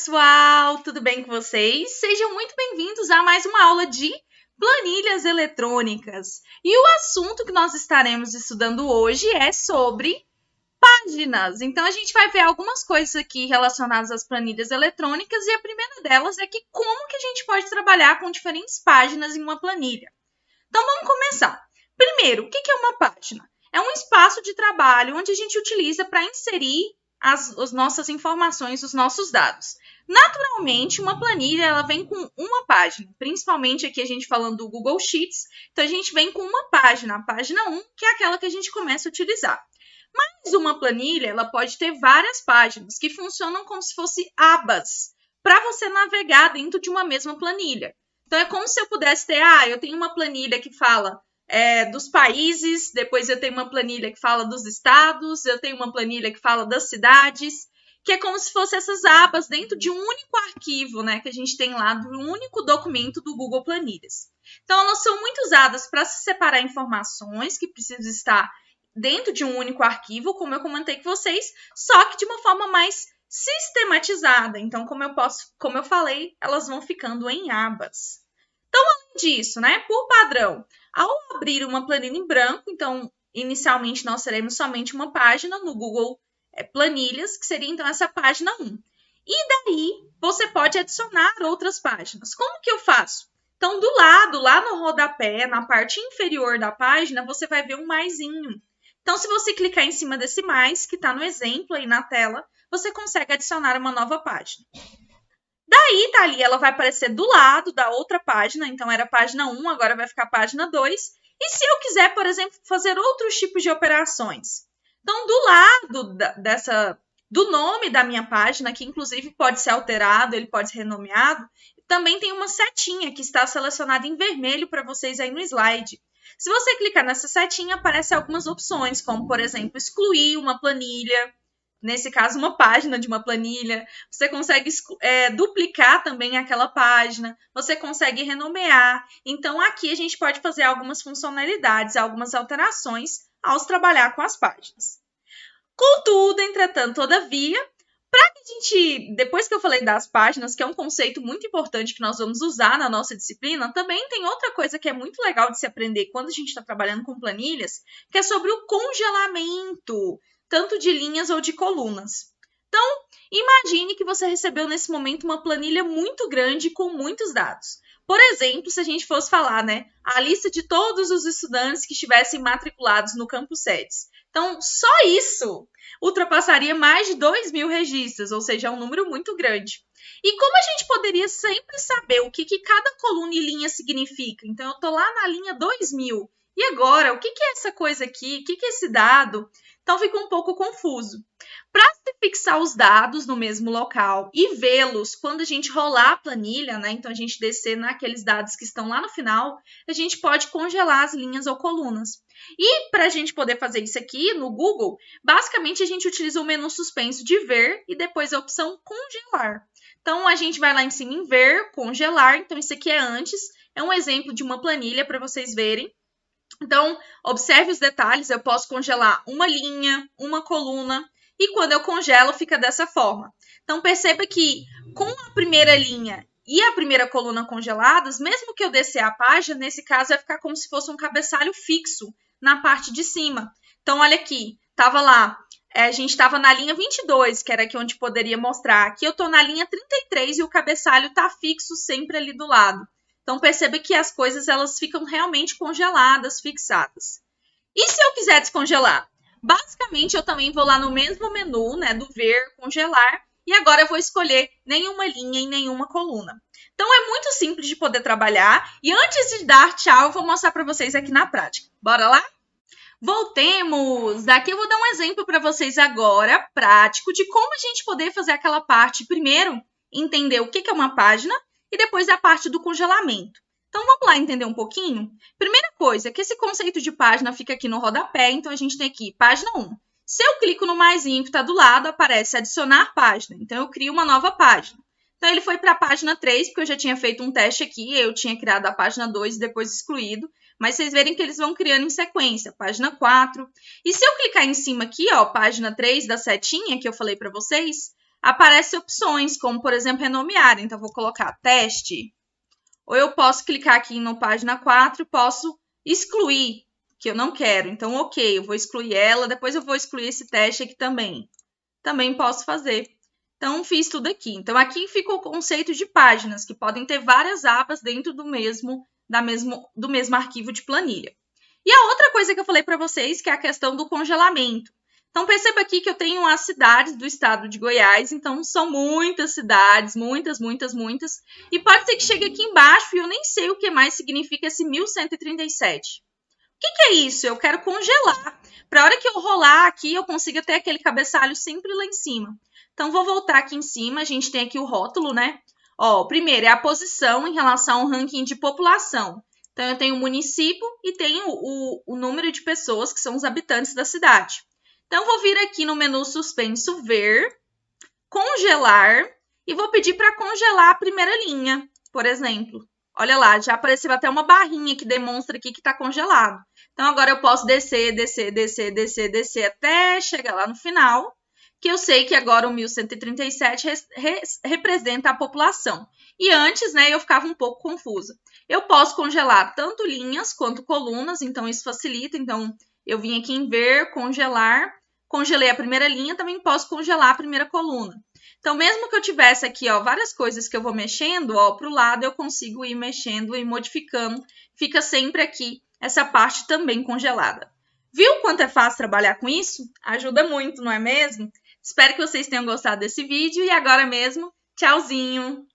pessoal! Tudo bem com vocês? Sejam muito bem-vindos a mais uma aula de planilhas eletrônicas. E o assunto que nós estaremos estudando hoje é sobre páginas. Então, a gente vai ver algumas coisas aqui relacionadas às planilhas eletrônicas e a primeira delas é que como que a gente pode trabalhar com diferentes páginas em uma planilha. Então, vamos começar. Primeiro, o que é uma página? É um espaço de trabalho onde a gente utiliza para inserir as nossas informações, os nossos dados. Naturalmente, uma planilha ela vem com uma página, principalmente aqui a gente falando do Google Sheets, então a gente vem com uma página, a página 1, que é aquela que a gente começa a utilizar. Mas uma planilha ela pode ter várias páginas que funcionam como se fossem abas, para você navegar dentro de uma mesma planilha. Então, é como se eu pudesse ter, eu tenho uma planilha que fala dos países, depois eu tenho uma planilha que fala dos estados, eu tenho uma planilha que fala das cidades, que é como se fossem essas abas dentro de um único arquivo, né, que a gente tem lá, de um único documento do Google Planilhas. Então, elas são muito usadas para se separar informações que precisam estar dentro de um único arquivo, como eu comentei com vocês, só que de uma forma mais sistematizada. Então, como eu falei, elas vão ficando em abas. Então, além disso, né, por padrão, ao abrir uma planilha em branco, então, inicialmente nós teremos somente uma página no Google Planilhas, que seria, então, essa página 1. E daí, você pode adicionar outras páginas. Como que eu faço? Então, do lado, lá no rodapé, na parte inferior da página, você vai ver um maisinho. Então, se você clicar em cima desse mais, que está no exemplo aí na tela, você consegue adicionar uma nova página. Daí, tá ali, ela vai aparecer do lado da outra página, então era a página 1, agora vai ficar a página 2. E se eu quiser, por exemplo, fazer outros tipos de operações? Então, do lado do nome da minha página, que inclusive pode ser alterado, ele pode ser renomeado, também tem uma setinha que está selecionada em vermelho para vocês aí no slide. Se você clicar nessa setinha, aparecem algumas opções, como, por exemplo, excluir uma planilha, nesse caso, uma página de uma planilha. Você consegue duplicar também aquela página, você consegue renomear. Então, aqui a gente pode fazer algumas funcionalidades, algumas alterações ao trabalhar com as páginas. Contudo, entretanto, todavia, para que a gente, depois que eu falei das páginas, que é um conceito muito importante que nós vamos usar na nossa disciplina, também tem outra coisa que é muito legal de se aprender quando a gente está trabalhando com planilhas, que é sobre o congelamento, tanto de linhas ou de colunas. Então, imagine que você recebeu nesse momento uma planilha muito grande com muitos dados. Por exemplo, se a gente fosse falar, né, a lista de todos os estudantes que estivessem matriculados no campus SEDES. Então, só isso ultrapassaria mais de 2.000 registros, ou seja, é um número muito grande. E como a gente poderia sempre saber o que cada coluna e linha significa? Então, eu estou lá na linha 2.000. E agora, o que é essa coisa aqui? O que é esse dado? Então, fica um pouco confuso. Para se fixar os dados no mesmo local e vê-los quando a gente rolar a planilha, né? Então, a gente descer naqueles dados que estão lá no final, a gente pode congelar as linhas ou colunas. E para a gente poder fazer isso aqui no Google, basicamente a gente utiliza o menu suspenso de ver e depois a opção congelar. Então, a gente vai lá em cima em ver, congelar. Então, isso aqui é antes. É um exemplo de uma planilha para vocês verem. Então, observe os detalhes, eu posso congelar uma linha, uma coluna, e quando eu congelo, fica dessa forma. Então, perceba que com a primeira linha e a primeira coluna congeladas, mesmo que eu descer a página, nesse caso vai ficar como se fosse um cabeçalho fixo na parte de cima. Então, olha aqui, estava lá, a gente estava na linha 22, que era aqui onde poderia mostrar. Aqui eu estou na linha 33 e o cabeçalho está fixo sempre ali do lado. Então, perceba que as coisas elas ficam realmente congeladas, fixadas. E se eu quiser descongelar? Basicamente, eu também vou lá no mesmo menu, né, do ver, congelar, e agora eu vou escolher nenhuma linha e nenhuma coluna. Então, é muito simples de poder trabalhar. E antes de dar tchau, eu vou mostrar para vocês aqui na prática. Bora lá? Voltemos! Daqui eu vou dar um exemplo para vocês agora, prático, de como a gente poder fazer aquela parte. Primeiro, entender o que é uma página, e depois a parte do congelamento. Então, vamos lá entender um pouquinho? Primeira coisa, que esse conceito de página fica aqui no rodapé, então a gente tem aqui página 1. Se eu clico no maisinho que está do lado, aparece adicionar página. Então, eu crio uma nova página. Então, ele foi para a página 3, porque eu já tinha feito um teste aqui, eu tinha criado a página 2 e depois excluído, mas vocês verem que eles vão criando em sequência, página 4. E se eu clicar em cima aqui, ó, página 3 da setinha que eu falei para vocês, aparecem opções, como, por exemplo, renomear. Então, vou colocar teste. Ou eu posso clicar aqui no página 4 e posso excluir, que eu não quero. Então, ok, eu vou excluir ela, depois eu vou excluir esse teste aqui também. Também posso fazer. Então, fiz tudo aqui. Então, aqui fica o conceito de páginas, que podem ter várias abas dentro do mesmo arquivo de planilha. E a outra coisa que eu falei para vocês, que é a questão do congelamento. Então, perceba aqui que eu tenho as cidades do estado de Goiás, então são muitas cidades, muitas. E pode ser que chegue aqui embaixo e eu nem sei o que mais significa esse 1137. O que é isso? Eu quero congelar. Para a hora que eu rolar aqui, eu consiga ter aquele cabeçalho sempre lá em cima. Então, vou voltar aqui em cima, a gente tem aqui o rótulo, né? Ó, primeiro é a posição em relação ao ranking de população. Então, eu tenho o município e tenho o número de pessoas que são os habitantes da cidade. Então, vou vir aqui no menu suspenso, ver, congelar, e vou pedir para congelar a primeira linha, por exemplo. Olha lá, já apareceu até uma barrinha que demonstra aqui que está congelado. Então, agora eu posso descer até chegar lá no final, que eu sei que agora o 1137 representa a população. E antes, né, eu ficava um pouco confusa. Eu posso congelar tanto linhas quanto colunas, então isso facilita. Então, eu vim aqui em ver, congelar, congelei a primeira linha, também posso congelar a primeira coluna. Então, mesmo que eu tivesse aqui, ó, várias coisas que eu vou mexendo, ó, para o lado eu consigo ir mexendo e modificando. Fica sempre aqui essa parte também congelada. Viu quanto é fácil trabalhar com isso? Ajuda muito, não é mesmo? Espero que vocês tenham gostado desse vídeo e agora mesmo, tchauzinho!